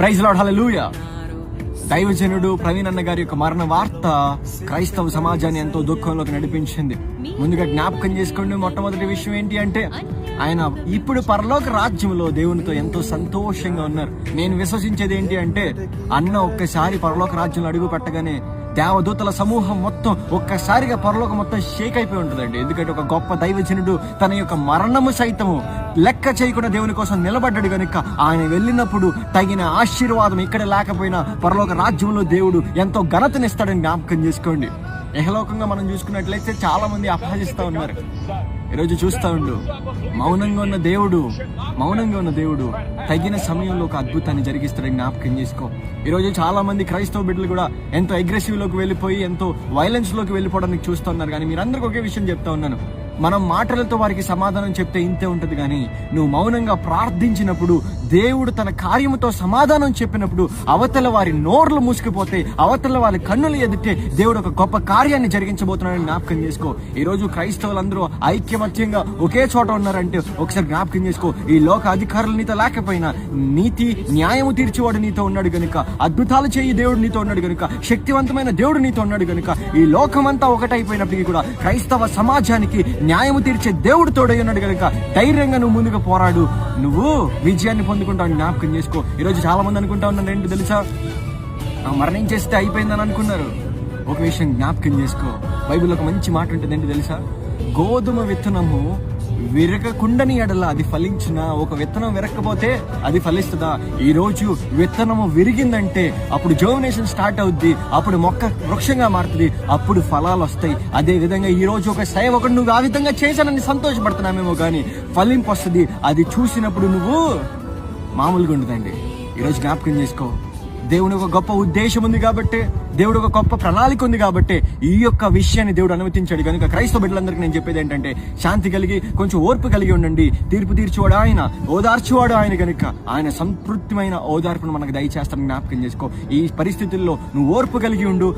Praise lord, హల్లెలూయా. దైవజనుడు ప్రవీణ్ అన్న గారి యొక్క మరణ వార్త క్రైస్తవ సమాజాన్ని ఎంతో దుఃఖంలోకి నడిపించింది. ముందుగా జ్ఞాపకం చేసుకోండి, మొట్టమొదటి విషయం ఏంటి అంటే ఆయన ఇప్పుడు పరలోక రాజ్యంలో దేవునితో ఎంతో సంతోషంగా ఉన్నారు. నేను విశ్వసించేది ఏంటి అంటే అన్న ఒక్కసారి పరలోక రాజ్యంలో అడుగు పెట్టగానే దేవదూతల సమూహం మొత్తం ఒక్కసారిగా పరలోకం మొత్తం షేక్ అయిపోయి ఉంటుందండి. ఎందుకంటే ఒక గొప్ప దైవజనుడు తన యొక్క మరణము సైతము లెక్క చేయకుండా దేవుని కోసం నిలబడ్డాడు కనుక ఆయన వెళ్ళినప్పుడు తగిన ఆశీర్వాదం ఇక్కడ లేకపోయినా పరలోక రాజ్యంలో దేవుడు ఎంతో ఘనతనిస్తాడని జ్ఞాపకం చేసుకోండి. ఇహలోకంగా మనం చూసుకున్నట్లయితే చాలా మంది అపహసిస్తా ఉన్నారు. ఈరోజు చూస్తా ఉండు, మౌనంగా ఉన్న దేవుడు తగిన సమయంలో ఒక అద్భుతాన్ని జరిగిస్తాడని జ్ఞాపకం చేసుకో. ఈరోజు చాలా మంది క్రైస్తవ బిడ్డలు కూడా ఎంతో అగ్రెసివ్ లోకి వెళ్ళిపోయి ఎంతో వైలెన్స్ లోకి వెళ్ళిపోవడానికి చూస్తూ ఉన్నారు. కానీ మీరందరికీ ఒకే విషయం చెప్తా ఉన్నాను, మనం మాటలతో వారికి సమాధానం చెప్తే ఇంతే ఉంటుంది. కానీ నువ్వు మౌనంగా ప్రార్థించినప్పుడు దేవుడు తన కార్యముతో సమాధానం చెప్పినప్పుడు అవతల వారి నోర్లు మూసుకుపోతే, అవతల వారి కన్నులు ఎదుటే దేవుడు ఒక గొప్ప కార్యాన్ని జరిగించబోతున్నాడని జ్ఞాపకం చేసుకో. ఈ రోజు క్రైస్తవులందరూ ఐక్యమత్యంగా ఒకే చోట ఉన్నారంటే ఒకసారి జ్ఞాపకం చేసుకో. ఈ లోక అధికారులు నీతో లేకపోయినా నీతి న్యాయము తీర్చేవాడు నీతో ఉన్నాడు గనుక, అద్భుతాలు చేయి దేవుడు నీతో ఉన్నాడు గనుక, శక్తివంతమైన దేవుడు నీతో ఉన్నాడు గనుక, ఈ లోకమంతా ఒకటైపోయినప్పటికీ కూడా క్రైస్తవ సమాజానికి న్యాయము తీర్చే దేవుడు తోడై ఉన్నాడు కనుక ధైర్యంగా నువ్వు ముందుకు పోరాడు, నువ్వు విజయాన్ని పొందుకుంటావు. జ్ఞాపకం చేసుకో. ఈరోజు చాలా మంది అనుకుంటా ఉన్నారు ఏంటి తెలుసా, మరణించేస్తే అయిపోయిందని అనుకున్నారు. ఒక విషయం జ్ఞాపకం చేసుకో, బైబిల్లో ఒక మంచి మాట ఉంటుంది ఏంటి తెలుసా, గోధుమ విత్తనము విరగకుండని ఎడల అది ఫలించిన, ఒక విత్తనం విరగకపోతే అది ఫలిస్తుందా? ఈ రోజు విత్తనము విరిగిందంటే అప్పుడు జర్మినేషన్ స్టార్ట్ అవుద్ది, అప్పుడు మొక్క వృక్షంగా మారుతుంది, అప్పుడు ఫలాలు వస్తాయి. అదే విధంగా ఈ రోజు ఒక సేవకుడు నువ్వు ఆ విధంగా చేశానని సంతోషపడుతున్నామేమో కానీ ఫలింపు వస్తుంది. అది చూసినప్పుడు నువ్వు మామూలుగా ఉండదండి. ఈరోజు జ్ఞాపకం చేసుకో, దేవుని ఒక గొప్ప ఉద్దేశం ఉంది కాబట్టి, దేవుడు ఒక గొప్ప ప్రణాళిక ఉంది కాబట్టి ఈ యొక్క విషయాన్ని దేవుడు అనుమతించాడు కనుక క్రైస్తవ బిడ్డలందరికీ నేను చెప్పేది ఏంటంటే శాంతి కలిగి కొంచెం ఓర్పు కలిగి ఉండండి. తీర్పు తీర్చేవాడు ఆయన, ఓదార్చేవాడు ఆయన కనుక ఆయన సంతృప్తిమైన ఓదార్పును మనకు దయచేస్తామని జ్ఞాపకం చేసుకో. ఈ పరిస్థితుల్లో నువ్వు ఓర్పు కలిగి ఉండు.